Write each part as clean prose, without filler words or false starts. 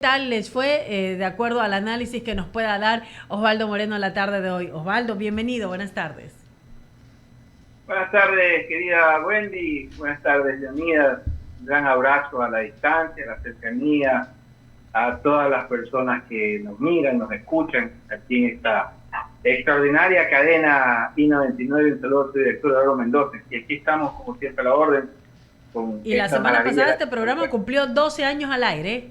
Tal les fue de acuerdo al análisis que nos pueda dar Osvaldo Moreno la tarde de hoy? Osvaldo, bienvenido, buenas tardes. Buenas tardes, querida Wendy. Buenas tardes, Leonidas. Un gran abrazo a la distancia, a la cercanía, a todas las personas que nos miran, nos escuchan aquí en esta extraordinaria cadena I-99. Un saludo a su director, Eduardo Mendoza. Y aquí estamos, como siempre, a la orden con Y la esta semana maravilla pasada de este la programa comunicación. cumplió 12 años al aire.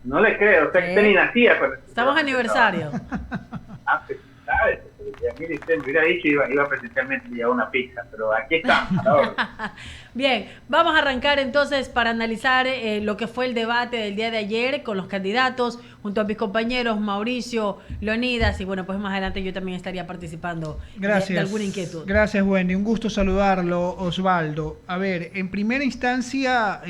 No le creo, o sea que usted ni Sí, nacía cuando este estamos programa empezaba. aniversario. Felicidades. Mire, usted me hubiera dicho iba presencialmente a llevar una pizza, pero aquí estamos, a la orden. Bien, vamos a arrancar entonces para analizar lo que fue el debate del día de ayer con los candidatos, junto a mis compañeros Mauricio, Leonidas, y bueno, pues más adelante yo también estaría participando de alguna Gracias, inquietud. gracias Wendy, un gusto saludarlo Osvaldo. A ver, en primera instancia,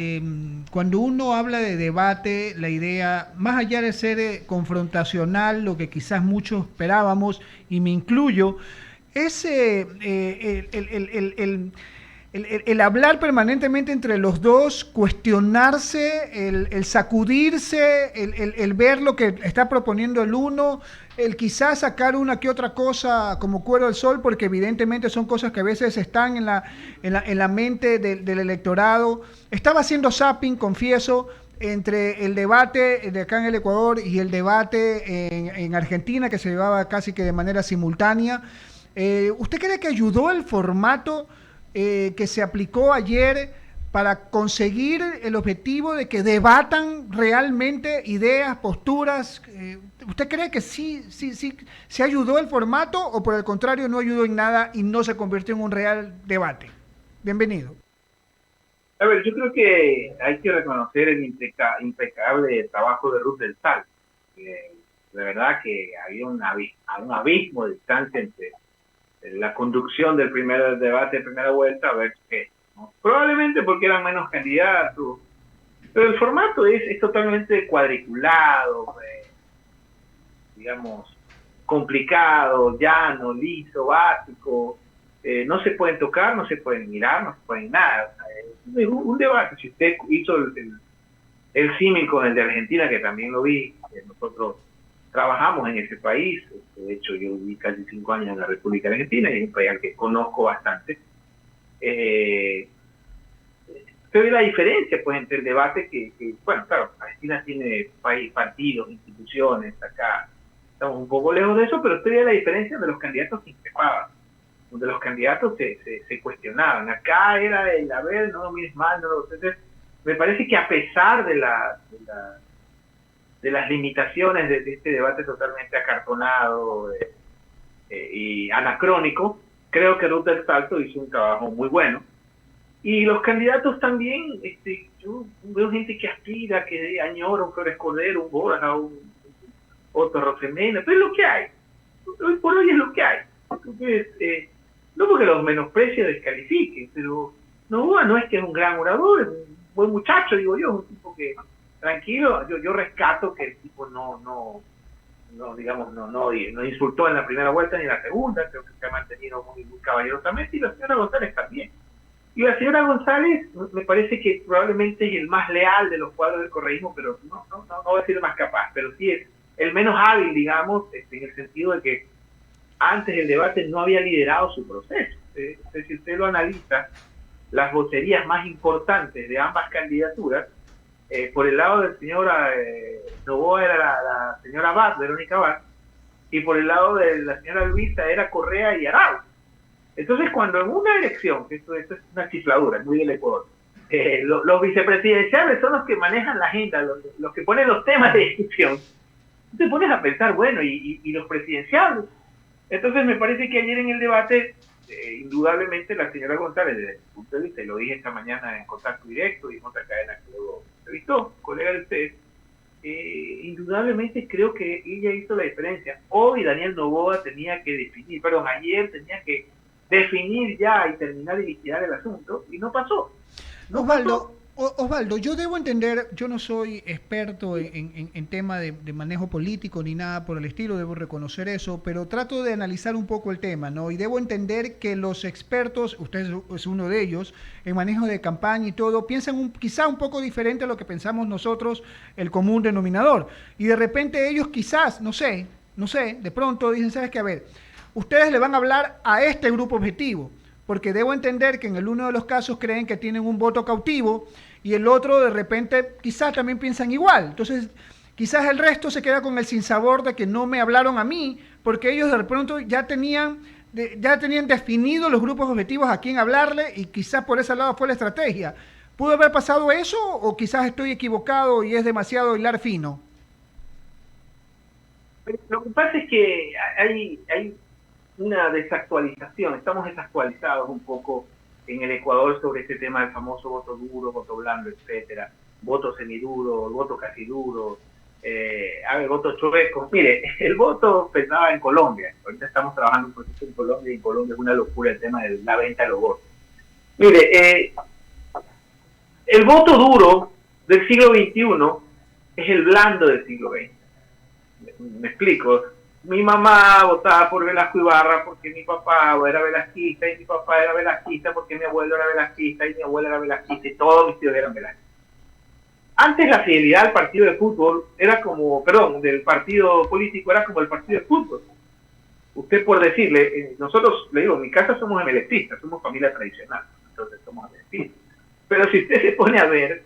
cuando uno habla de debate, la idea, más allá de ser confrontacional, lo que quizás muchos esperábamos, y me incluyo, es el hablar permanentemente entre los dos, cuestionarse, el sacudirse, el ver lo que está proponiendo el uno, el quizás sacar una que otra cosa como cuero al sol, porque evidentemente son cosas que a veces están en la mente del electorado. Estaba haciendo zapping, confieso, entre el debate de acá en el Ecuador y el debate en Argentina, que se llevaba casi que de manera simultánea. ¿Usted cree que ayudó el formato que se aplicó ayer para conseguir el objetivo de que debatan realmente ideas, posturas? ¿Usted cree que sí se ayudó el formato o por el contrario no ayudó en nada y no se convirtió en un real debate? Bienvenido. A ver, yo creo que hay que reconocer el impecable trabajo de Ruth del Sal. De verdad que había un abismo de distancia entre la conducción del primer debate de primera vuelta a ver qué, ¿no? Probablemente porque eran menos candidatos, pero el formato es totalmente cuadriculado, digamos, complicado, llano, liso, básico. No se pueden tocar, no se pueden mirar, no se pueden nada. O sea, es un debate. Si usted hizo el símil con el de Argentina, que también lo vi, nosotros trabajamos en ese país. De hecho, yo viví casi 5 años en la República Argentina y es un país al que conozco bastante. Eh, se ve la diferencia pues entre el debate bueno, claro, Argentina tiene partidos, instituciones, acá estamos un poco lejos de eso, pero usted ve la diferencia de los candidatos que increpaban, donde los candidatos se cuestionaban. Acá era el, a ver, no lo mires mal, no lo... Entonces, me parece que a pesar de las limitaciones de este debate totalmente acartonado y anacrónico, creo que Ruth del Salto hizo un trabajo muy bueno. Y los candidatos también, yo veo gente que aspira, que añora un Flores Cordero, un Borja, un Otto Rosemena, pero es lo que hay. Hoy por hoy es lo que hay. Entonces, no porque los menosprecie o descalifique, pero Novoa no es que es un gran orador, es un buen muchacho, digo yo, es un tipo que tranquilo, yo rescato que el tipo no digamos, no insultó en la primera vuelta ni en la segunda, creo que se ha mantenido muy caballerosamente, y la señora González también. Y la señora González me parece que probablemente es el más leal de los cuadros del correísmo, pero no voy a decir el más capaz, pero sí es el menos hábil, digamos, en el sentido de que antes del debate no había liderado su proceso. Si usted lo analiza, las vocerías más importantes de ambas candidaturas, por el lado del señor Novoa era la señora Abad, Verónica Abad, y por el lado de la señora Luisa era Correa y Arauz. Entonces, cuando en una elección, que esto es una chifladura, es muy del Ecuador, los vicepresidenciales son los que manejan la agenda, los que ponen los temas de discusión, te pones a pensar, bueno, y los presidenciales. Entonces, me parece que ayer en el debate, indudablemente la señora González, desde su punto de vista, y lo dije esta mañana en contacto directo y en otra cadena que luego entrevistó, colega de ustedes, indudablemente creo que ella hizo la diferencia. Hoy Daniel Noboa tenía que definir, perdón, ayer tenía que definir ya y terminar y liquidar el asunto, y no pasó. No Osvaldo, pasó. Osvaldo, yo debo entender, yo no soy experto en tema de manejo político ni nada por el estilo, debo reconocer eso, pero trato de analizar un poco el tema, ¿no? Y debo entender que los expertos, usted es uno de ellos, en manejo de campaña y todo, piensan quizá un poco diferente a lo que pensamos nosotros, el común denominador. Y de repente ellos quizás, no sé, de pronto dicen, ¿sabes qué? A ver, ustedes le van a hablar a este grupo objetivo, porque debo entender que en el uno de los casos creen que tienen un voto cautivo y el otro de repente quizás también piensan igual. Entonces, quizás el resto se queda con el sinsabor de que no me hablaron a mí, porque ellos de pronto ya tenían definidos los grupos objetivos a quién hablarle y quizás por ese lado fue la estrategia. ¿Pudo haber pasado eso o quizás estoy equivocado y es demasiado hilar fino? Lo que pasa es que hay una desactualización, estamos desactualizados un poco en el Ecuador sobre este tema del famoso voto duro, voto blando, etcétera, voto semiduro, voto casi duro, voto chueco. Mire, el voto pesaba en Colombia, ahorita estamos trabajando un proceso en Colombia y en Colombia es una locura el tema de la venta de los votos. Mire, el voto duro del siglo XXI es el blando del siglo XX. Me explico. Mi mamá votaba por Velasco Ibarra porque mi papá era velasquista y mi papá era velasquista porque mi abuelo era velasquista y mi abuela era velasquista y todos mis tíos eran velasquistas. Antes la fidelidad al partido de fútbol era como, del partido político era como el partido de fútbol. Usted por decirle, nosotros, le digo, en mi casa somos emelestistas, somos familia tradicional, entonces somos emelestistas. Pero si usted se pone a ver,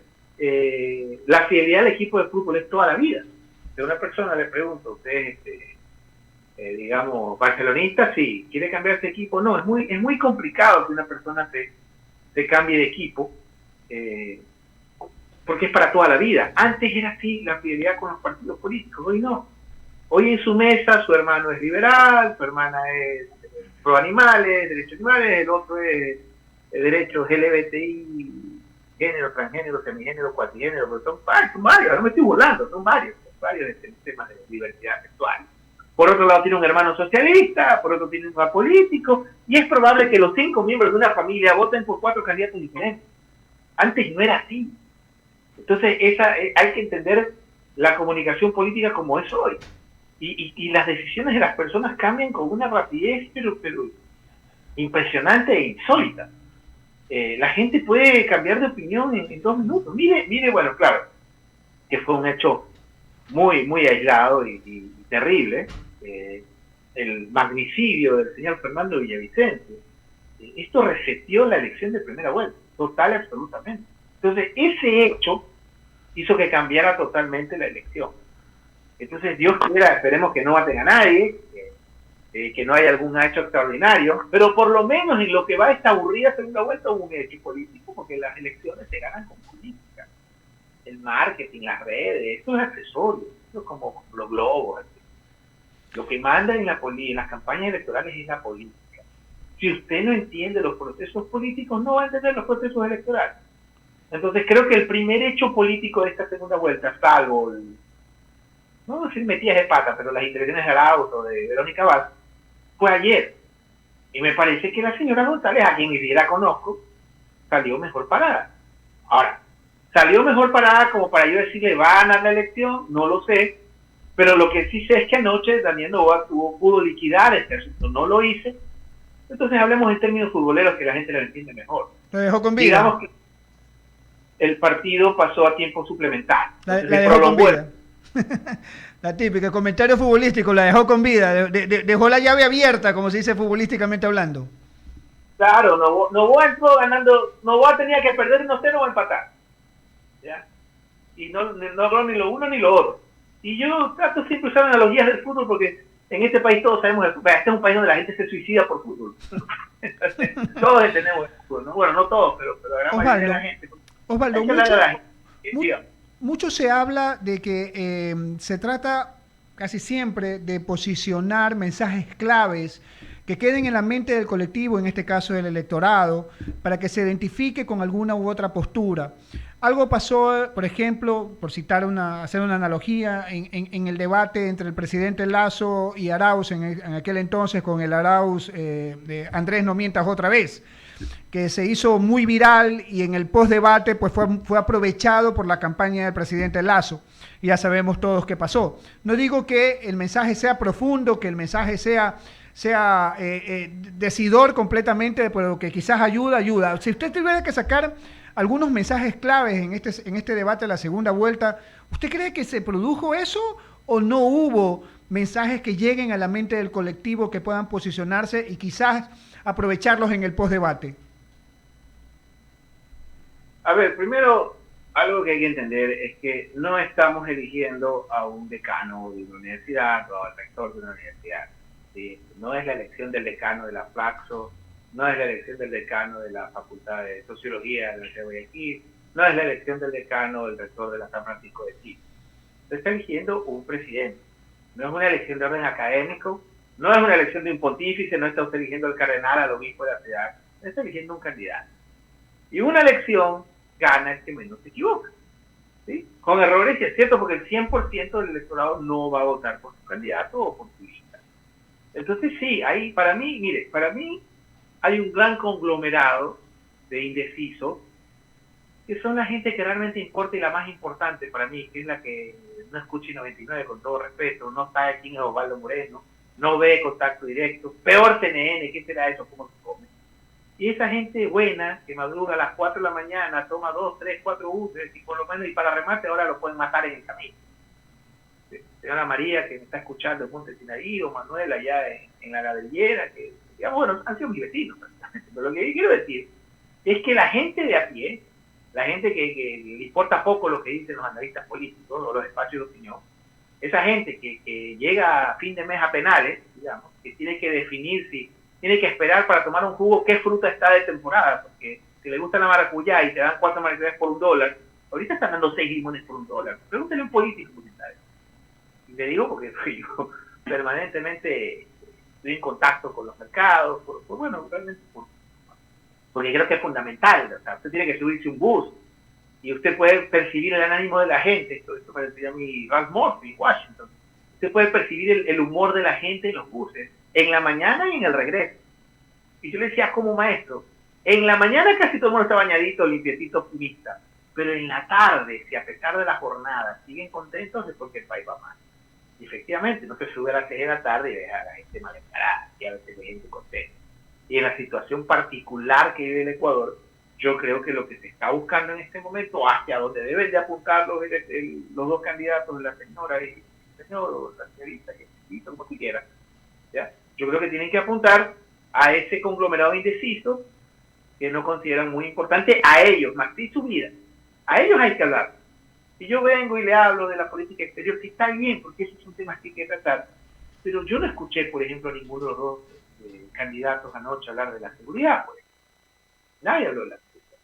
la fidelidad al equipo de fútbol es toda la vida. Si a una persona le pregunto, ¿usted digamos, barcelonista? Sí. ¿Quiere cambiar de equipo? No, es muy complicado que una persona se cambie de equipo, porque es para toda la vida. Antes era así la fidelidad con los partidos políticos, hoy no. Hoy en su mesa su hermano es liberal, su hermana es pro animales, derechos animales, el otro es derechos LGBTI, género, transgénero, semigénero, cuatrigénero, pero son varios, no me estoy burlando, son varios temas de diversidad sexual. Por otro lado tiene un hermano socialista, por otro tiene un apolítico, y es probable que los 5 miembros de una familia voten por 4 candidatos diferentes. Antes no era así. Entonces hay que entender la comunicación política como es hoy. Y las decisiones de las personas cambian con una rapidez pero impresionante e insólita. La gente puede cambiar de opinión en 2 minutos. Mire, bueno, claro, que fue un hecho muy, muy aislado y terrible, el magnicidio del señor Fernando Villavicencio. Esto reseteó la elección de primera vuelta, total y absolutamente. Entonces, ese hecho hizo que cambiara totalmente la elección. Entonces, Dios quiera, esperemos que no maten a nadie, que no haya algún hecho extraordinario, pero por lo menos en lo que va a esta aburrida segunda vuelta hubo un hecho político, porque las elecciones se ganan con política. El marketing, las redes, esto es accesorio, esto es como los globos. Así. Lo que manda en las campañas electorales es la política. Si usted no entiende los procesos políticos, no va a entender los procesos electorales. Entonces creo que el primer hecho político de esta segunda vuelta, salvo, no voy a decir metidas de pata, pero las intervenciones de Arauz o de Verónica Vaz, fue ayer. Y me parece que la señora González, a quien ni siquiera conozco, salió mejor parada. Ahora, ¿salió mejor parada como para yo decirle va a ganar la elección? No lo sé. Pero lo que sí sé es que anoche Daniel Noboa pudo liquidar este asunto. No lo hice. Entonces hablemos en términos futboleros que la gente lo entiende mejor. Lo dejó con vida. Digamos que el partido pasó a tiempo suplementario. La dejó con vida. La típica, comentario futbolístico, la dejó con vida. Dejó la llave abierta, como se dice futbolísticamente hablando. Claro, Noboa entró ganando. Noboa tenía que perder 1-0 o empatar. ¿Ya? Y no logró ni lo uno ni lo otro. Y yo trato siempre de usar analogías del fútbol porque en este país todos sabemos, este es un país donde la gente se suicida por fútbol. Todos entendemos el fútbol, ¿no? Bueno, no todos, pero la gran mayoría de la gente. Osvaldo, mucho se habla de que se trata casi siempre de posicionar mensajes claves que queden en la mente del colectivo, en este caso del electorado, para que se identifique con alguna u otra postura. Algo pasó, por ejemplo, por hacer una analogía, en el debate entre el presidente Lasso y Arauz en aquel entonces, con el Arauz de Andrés no mientas otra vez. que se hizo muy viral y en el post-debate pues fue aprovechado por la campaña del presidente Lasso. Ya sabemos todos qué pasó. No digo que el mensaje sea profundo, que el mensaje sea decidor completamente, pero que quizás ayuda. Si usted tuviera que sacar algunos mensajes claves en este debate de la segunda vuelta, ¿usted cree que se produjo eso o no hubo mensajes que lleguen a la mente del colectivo que puedan posicionarse y quizás aprovecharlos en el post-debate? A ver, primero, algo que hay que entender es que no estamos eligiendo a un decano de una universidad o al rector de una universidad. ¿Sí? No es la elección del decano de la Flaxo, no es la elección del decano de la Facultad de Sociología de la Universidad de Guayaquil, no es la elección del decano o del rector de la San Francisco de Chile. Se está eligiendo un presidente. No es una elección de orden académico, no es una elección de un pontífice, no está usted eligiendo al cardenal, al obispo de la ciudad, está eligiendo un candidato. Y una elección gana el que menos se equivoca. ¿Sí? Con errores, y es cierto, porque el 100% del electorado no va a votar por su candidato o por su lista. Entonces sí, ahí para mí hay un gran conglomerado de indecisos que son la gente que realmente importa y la más importante para mí, que es la que no escucha 99 con todo respeto, no sabe quién es Osvaldo Moreno, no ve Contacto Directo, peor CNN, ¿qué será eso? ¿Cómo se come? Y esa gente buena, que madruga a las 4 de la mañana, toma 2, 3, 4 buses, y por lo menos, y para remate, ahora lo pueden matar en el camino. Señora María, que me está escuchando en Monte Sinaí, o Manuel allá en la Gadellera, que, digamos, bueno, han sido mis vecinos, pero lo que quiero decir es que la gente de a pie, la gente que le importa poco lo que dicen los analistas políticos o los espacios de opinión, esa gente que llega a fin de mes a penales, digamos, que tiene que definir si tiene que esperar para tomar un jugo qué fruta está de temporada, porque si le gusta la maracuyá y te dan 4 maracuyás por $1, ahorita están dando 6 limones por $1. Pregúntale a un político. Y le digo porque yo permanentemente estoy en contacto con los mercados, bueno, realmente porque creo que es fundamental. O sea, usted tiene que subirse un bus y usted puede percibir el ánimo de la gente. Esto me decía a mí Ralph Murphy en Washington. Usted puede percibir el humor de la gente en los buses, en la mañana y en el regreso. Y yo le decía como maestro, en la mañana casi todo el mundo está bañadito, limpiecito, optimista, pero en la tarde, si a pesar de la jornada siguen contentos, es porque el país va mal. Y efectivamente, no se sube a las 6 de la tarde y deja a la gente mal encarada, y a veces hay gente contenta. Y en la situación particular que vive el Ecuador, yo creo que lo que se está buscando en este momento, hacia donde deben de apuntar los dos candidatos, la señora y el señor, o la señorita, como si quiera, ¿ya? Yo creo que tienen que apuntar a ese conglomerado indeciso que no consideran muy importante a ellos, más que su vida. A ellos hay que hablar. Si yo vengo y le hablo de la política exterior, que está bien, porque esos son temas que hay que tratar, pero yo no escuché, por ejemplo, a ninguno de los dos candidatos anoche hablar de la seguridad, pues. Nadie habló de la seguridad.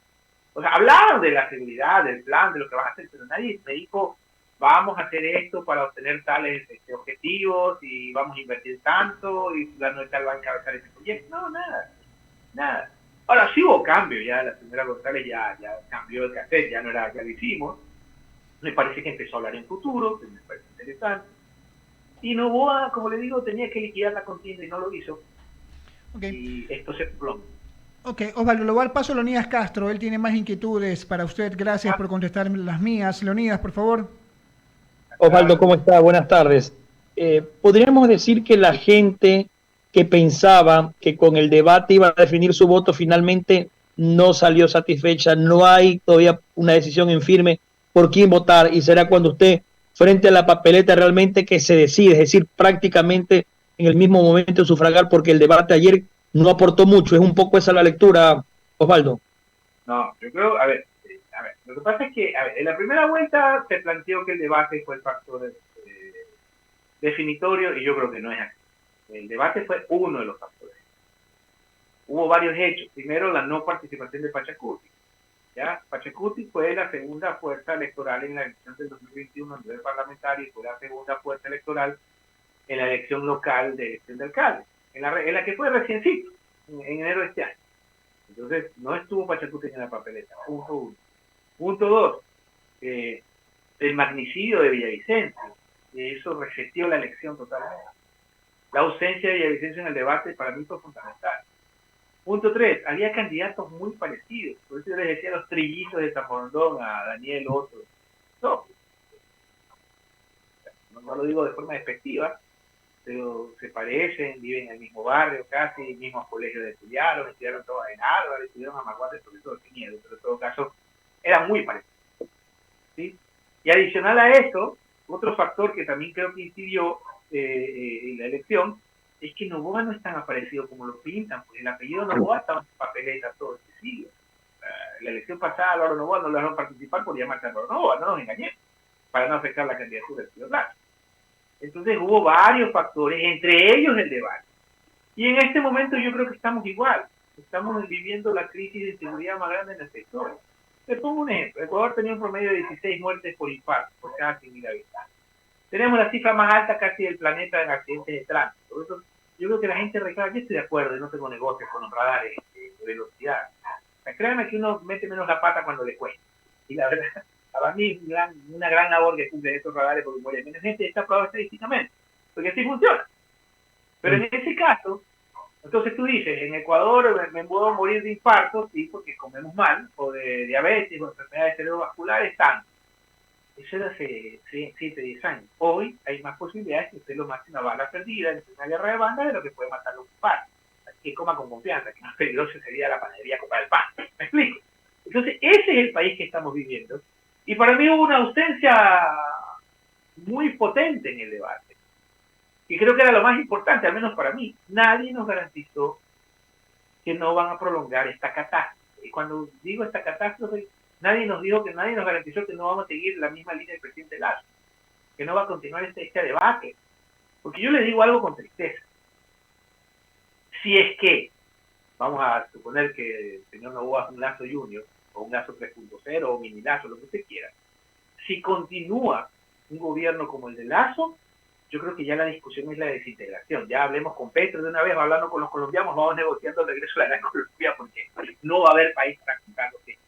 O sea, hablaron de la seguridad, del plan, de lo que van a hacer, pero nadie me dijo, vamos a hacer esto para obtener tales objetivos y vamos a invertir tanto y la tal va a encabezar ese proyecto. No, nada. Ahora sí hubo cambio, ya la señora González ya cambió el cassette, ya lo hicimos. Me parece que empezó a hablar en futuro, que me parece interesante. Y Noboa, como le digo, tenía que liquidar la contienda y no lo hizo. Okay. Y esto se plomó. Ok, Osvaldo, le voy al paso a Leonidas Castro, él tiene más inquietudes para usted. Gracias por contestar las mías. Leonidas, por favor. Osvaldo, ¿cómo está? Buenas tardes. ¿Podríamos decir que la gente que pensaba que con el debate iba a definir su voto finalmente no salió satisfecha? No hay todavía una decisión en firme por quién votar y será cuando usted frente a la papeleta realmente que se decide, es decir, prácticamente en el mismo momento sufragar, porque el debate ayer no aportó mucho. Es un poco esa la lectura, Osvaldo. No, yo creo, a ver, lo que pasa es que en la primera vuelta se planteó que el debate fue el factor definitorio y yo creo que no es así. El debate fue uno de los factores. Hubo varios hechos. Primero, la no participación de Pachacuti. ¿Ya? Pachacuti fue la segunda fuerza electoral en la elección del 2021 a nivel parlamentario y fue la segunda fuerza electoral en la elección local de elección de alcalde, en la que fue reciencito, en enero de este año. Entonces, no estuvo Pachacuti en la papeleta, punto uno. Punto dos, el magnicidio de Villavicencio, eso reseteó la elección totalmente. La ausencia de Villavicencio en el debate para mí fue fundamental. Punto 3, había candidatos muy parecidos. Por eso yo les decía los trillizos de Zamorondón, a Daniel Otto. No, no lo digo de forma despectiva, pero se parecen, viven en el mismo barrio casi, mismos colegios estudiaron todos en Álvaro, estudiaron a Maguate, sobre todo sin miedo, pero en todo caso eran muy parecidos. ¿Sí? Y adicional a eso, otro factor que también creo que incidió en la elección es que Noboa no es tan aparecido como lo pintan, porque el apellido Noboa estaba en papeleta todo este siglo. La elección pasada Álvaro Noboa no lo dejaron participar por llamarse Álvaro Noboa, no nos engañemos, para no afectar la candidatura del señor Lazo. Entonces hubo varios factores, entre ellos el debate. Y en este momento yo creo que estamos igual. Estamos viviendo la crisis de seguridad más grande en el sector. Te pongo un ejemplo. Ecuador tenía un promedio de 16 muertes por infarto por cada 100.000 habitantes. Tenemos la cifra más alta casi del planeta en accidentes de tránsito. Por eso yo creo que la gente reclama. Yo estoy de acuerdo y no tengo negocios con los radares de velocidad. O sea, créanme que uno mete menos la pata cuando le cuesta. Y la verdad, para mí es una gran labor que cumple estos radares porque muere menos gente. Está probado estadísticamente. Porque así funciona. Pero en ese caso, entonces tú dices, en Ecuador me puedo morir de infarto, sí, porque comemos mal, o de diabetes, o enfermedades cerebrovasculares, tanto. Eso era hace 7, 10 años. Hoy hay más posibilidades que usted lo mate una bala perdida en una guerra de bandas de lo que puede matarlo un par. Así que coma con confianza, que más peligroso sería la panadería comprar el pan. ¿Me explico? Entonces, ese es el país que estamos viviendo. Y para mí hubo una ausencia muy potente en el debate. Y creo que era lo más importante, al menos para mí. Nadie nos garantizó que no van a prolongar esta catástrofe. Y cuando digo esta catástrofe, nadie nos garantizó que no vamos a seguir la misma línea del presidente Lazo, que no va a continuar este debate. Porque yo le digo algo con tristeza. Si es que, vamos a suponer que el señor Noboa es un Lazo Junior, o un Lazo 3.0, o mini Lazo, lo que usted quiera, si continúa un gobierno como el de Lazo, yo creo que ya la discusión es la desintegración. Ya hablemos con Petro de una vez, hablando con los colombianos, vamos negociando el regreso de la Gran Colombia, porque no va a haber país para contar lo que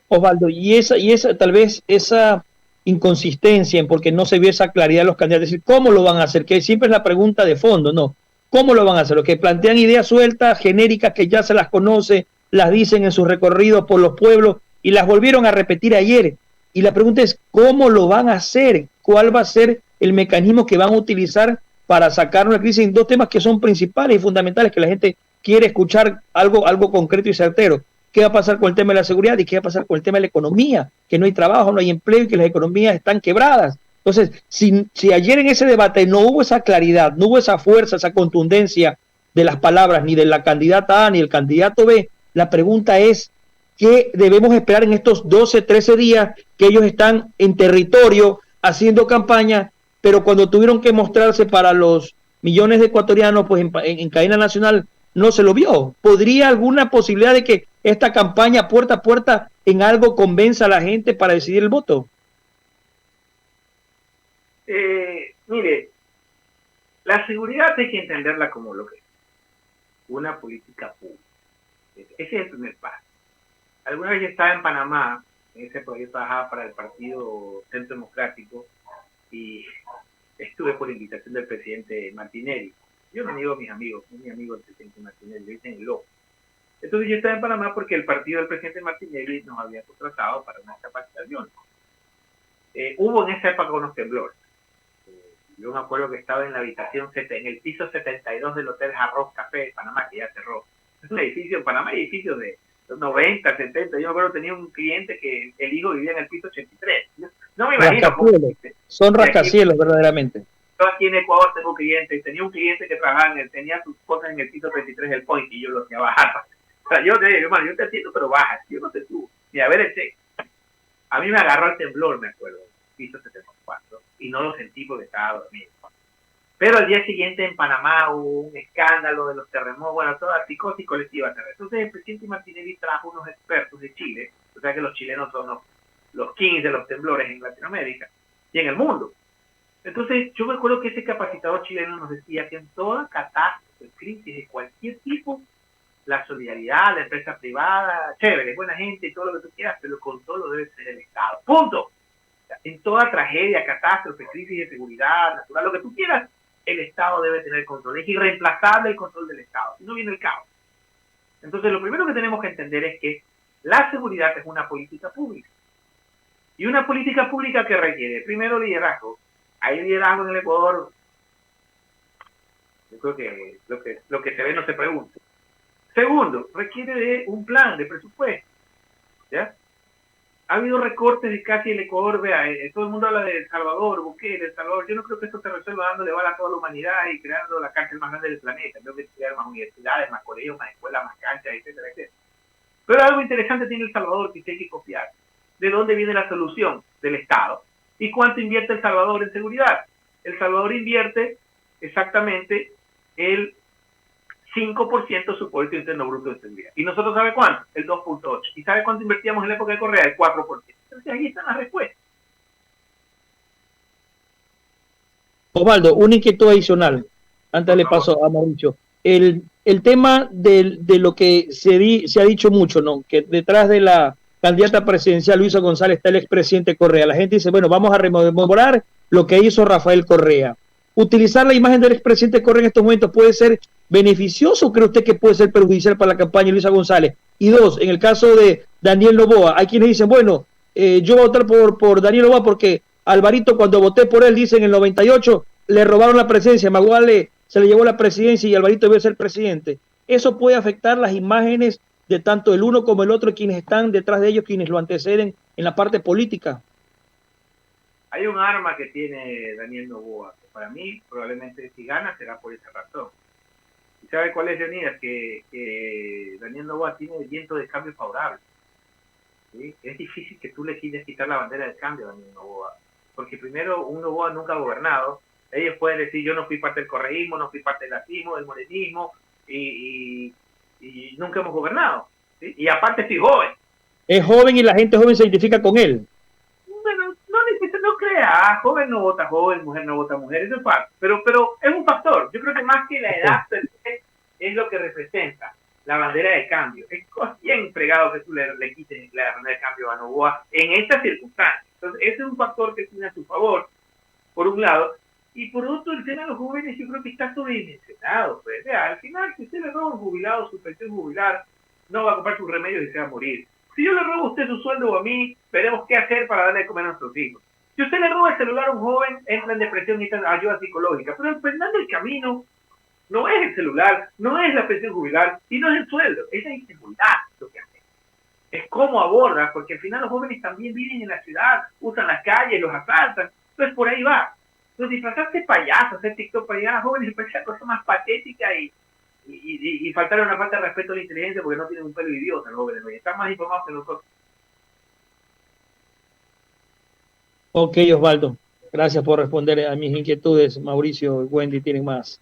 Osvaldo, y esa tal vez esa inconsistencia, porque no se vio esa claridad de los candidatos, es decir, ¿cómo lo van a hacer? Que siempre es la pregunta de fondo, ¿no? ¿Cómo lo van a hacer? Lo que plantean ideas sueltas, genéricas, que ya se las conoce, las dicen en sus recorridos por los pueblos y las volvieron a repetir ayer. Y la pregunta es, ¿cómo lo van a hacer? ¿Cuál va a ser el mecanismo que van a utilizar para sacar una crisis en dos temas que son principales y fundamentales, que la gente quiere escuchar algo concreto y certero? ¿Qué va a pasar con el tema de la seguridad y qué va a pasar con el tema de la economía? Que no hay trabajo, no hay empleo y que las economías están quebradas. Entonces, si ayer en ese debate no hubo esa claridad, no hubo esa fuerza, esa contundencia de las palabras, ni de la candidata A ni el candidato B, la pregunta es, ¿qué debemos esperar en estos 12, 13 días que ellos están en territorio haciendo campaña, pero cuando tuvieron que mostrarse para los millones de ecuatorianos, pues en cadena nacional no se lo vio? ¿Podría alguna posibilidad de que esta campaña puerta a puerta en algo convenza a la gente para decidir el voto? Mire, la seguridad hay que entenderla como lo que es una política pública. Ese es el primer paso. Alguna vez yo estaba en Panamá, en ese proyecto trabajaba para el Partido Centro Democrático y estuve por invitación del presidente Martinelli. Yo no digo a mis amigos, es mi amigo el presidente Martinelli, le dicen el loco. Entonces yo estaba en Panamá porque el partido del presidente Martinelli nos había contratado para una capacitación. Hubo en esa época unos temblores. Yo me acuerdo que estaba en la habitación, en el piso 72 del Hotel Jarros Café de Panamá, que ya cerró. Es un edificio en Panamá, edificios de 90, 70. Yo me acuerdo que tenía un cliente que el hijo vivía en el piso 83. No me imagino. Son rascacielos, verdaderamente. Yo aquí en Ecuador tengo clientes, tenía un cliente que trabajaba tenía sus cosas en el piso 33 del Point y yo lo hacía bajar. O sea, yo te digo, hermano, yo te entiendo, pero baja, yo no te subo. Y a ver el cheque. A mí me agarró el temblor, me acuerdo, piso 74, y no lo sentí porque estaba dormido. Pero al día siguiente en Panamá hubo un escándalo de los terremotos, bueno, toda psicosis colectiva. Entonces el presidente Martinelli trajo unos expertos de Chile, o sea que los chilenos son los kings de los temblores en Latinoamérica y en el mundo. Entonces yo me acuerdo que ese capacitador chileno nos decía que en toda catástrofe, crisis de cualquier tipo, la solidaridad, la empresa privada, chévere, buena gente y todo lo que tú quieras, pero el control lo debe ser el Estado. Punto. O sea, en toda tragedia, catástrofe, crisis de seguridad natural, lo que tú quieras, el Estado debe tener control. Es irreemplazable el control del Estado, si no viene el caos. Entonces, lo primero que tenemos que entender es que la seguridad es una política pública. Y una política pública que requiere, primero, liderazgo. Hay liderazgo en el Ecuador. Yo creo que lo que se ve no se pregunta. Segundo, requiere de un plan de presupuesto. ¿Ya? Ha habido recortes de casi el Ecuador, vea, todo el mundo habla de El Salvador, Bukele, El Salvador. Yo no creo que esto se resuelva dándole bala a toda la humanidad y creando la cárcel más grande del planeta. Creo que crear más universidades, más colegios, más escuelas, más canchas, etcétera, etcétera. Pero algo interesante tiene El Salvador que hay que copiar. ¿De dónde viene la solución? Del Estado. ¿Y cuánto invierte El Salvador en seguridad? El Salvador invierte exactamente el 5% de su Producto Interno Bruto de seguridad. ¿Y nosotros sabe cuánto? El 2.8%. ¿Y sabe cuánto invertíamos en la época de Correa? El 4%. Entonces ahí están las respuestas. Osvaldo, una inquietud adicional. Antes le paso a Mauricio. El tema de lo que se ha dicho mucho, ¿no? Que detrás de la candidata presidencial Luisa González está el expresidente Correa. La gente dice, bueno, vamos a rememorar lo que hizo Rafael Correa. ¿Utilizar la imagen del expresidente Correa en estos momentos puede ser beneficioso o cree usted que puede ser perjudicial para la campaña de Luisa González? Y dos, en el caso de Daniel Noboa, hay quienes dicen, bueno, yo voy a votar por Daniel Noboa porque Alvarito, cuando voté por él, dice en el 98, le robaron la presidencia, Maguale se le llevó la presidencia y Alvarito debe ser presidente. ¿Eso puede afectar las imágenes de tanto el uno como el otro, quienes están detrás de ellos, quienes lo anteceden en la parte política? Hay un arma que tiene Daniel Noboa, que para mí probablemente si gana será por esa razón. ¿Y sabe cuál es, Leonidas? Que Daniel Noboa tiene el viento de cambio favorable. ¿Sí? Es difícil que tú le quieras quitar la bandera del cambio a Daniel Noboa, porque primero un Noboa nunca ha gobernado. Ellos pueden decir, yo no fui parte del correísmo, no fui parte del lacismo, del morenismo, y nunca hemos gobernado. ¿Sí? Y aparte estoy joven. Es joven y la gente joven se identifica con él. Bueno, no crea, joven no vota joven, mujer no vota mujer, eso es fácil. Pero es un factor. Yo creo que más que la edad es lo que representa la bandera de cambio. Es bien fregado que tú le quites la bandera de cambio a Noboa en estas circunstancias. Entonces, ese es un factor que tiene a su favor, por un lado. Y por otro, el tema de los jóvenes yo creo que está sobredimensionado. Pues. Vea, al final, si usted le roba a un jubilado su pensión jubilar, no va a comprar sus remedios y se va a morir. Si yo le robo a usted su sueldo o a mí, veremos qué hacer para darle de comer a nuestros hijos. Si usted le roba el celular a un joven, entra en depresión y necesita ayuda psicológica. Pero el Fernando el camino no es el celular, no es la pensión jubilar y no es el sueldo. Es la inseguridad lo que hace. Es cómo aborda, porque al final los jóvenes también viven en la ciudad, usan las calles, los asaltan. Entonces por ahí va. Entonces disfrazarse payaso, hacer TikTok para llegar a jóvenes me parece la cosa más patética y faltar una falta de respeto a la inteligencia porque no tienen un pelo idiota los jóvenes, están más informados que nosotros. Ok, Osvaldo, gracias por responder a mis inquietudes. Mauricio y Wendy tienen más.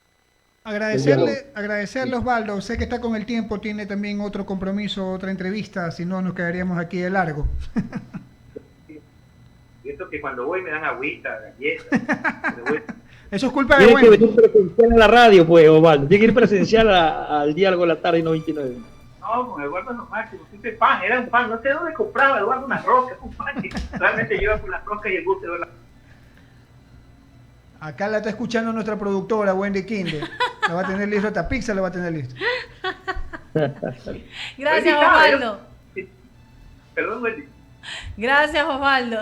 Agradecerle Osvaldo, sé que está con el tiempo, tiene también otro compromiso, otra entrevista, si no nos quedaríamos aquí de largo. Y esto que cuando voy me dan agüita, galletas. Eso es culpa de Tiene que Wendy. venir presencial a la radio, pues, Osvaldo. Tiene que ir presencial al diálogo de la tarde 99. No, con Eduardo es lo máximo. Siempre pan, era un pan. No sé dónde compraba Eduardo unas roscas, un pan. Realmente yo iba con las roscas y el gusto de verla. Acá la está escuchando nuestra productora, Wendy Kinder. La va a tener listo, esta pizza la va a tener listo. Gracias, Osvaldo. Perdón, Wendy. Gracias, Osvaldo.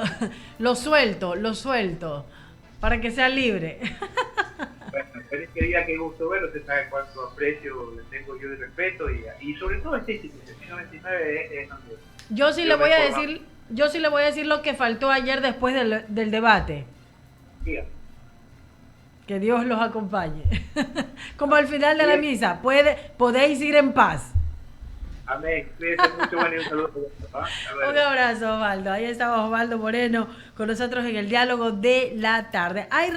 Lo suelto, para que sea libre. Bueno, feliz querida, qué gusto verlo. Usted sabe cuánto aprecio le tengo yo de respeto y sobre todo este instituto. 1999 es donde... Yo sí le voy a decir lo que faltó ayer después del debate. Diga. Que Dios los acompañe. Como al final de la misa, podéis ir en paz. Amén. Cuídense mucho, bueno, y un saludo. Un abrazo, Osvaldo. Ahí estaba Osvaldo Moreno con nosotros en el diálogo de la tarde. Hay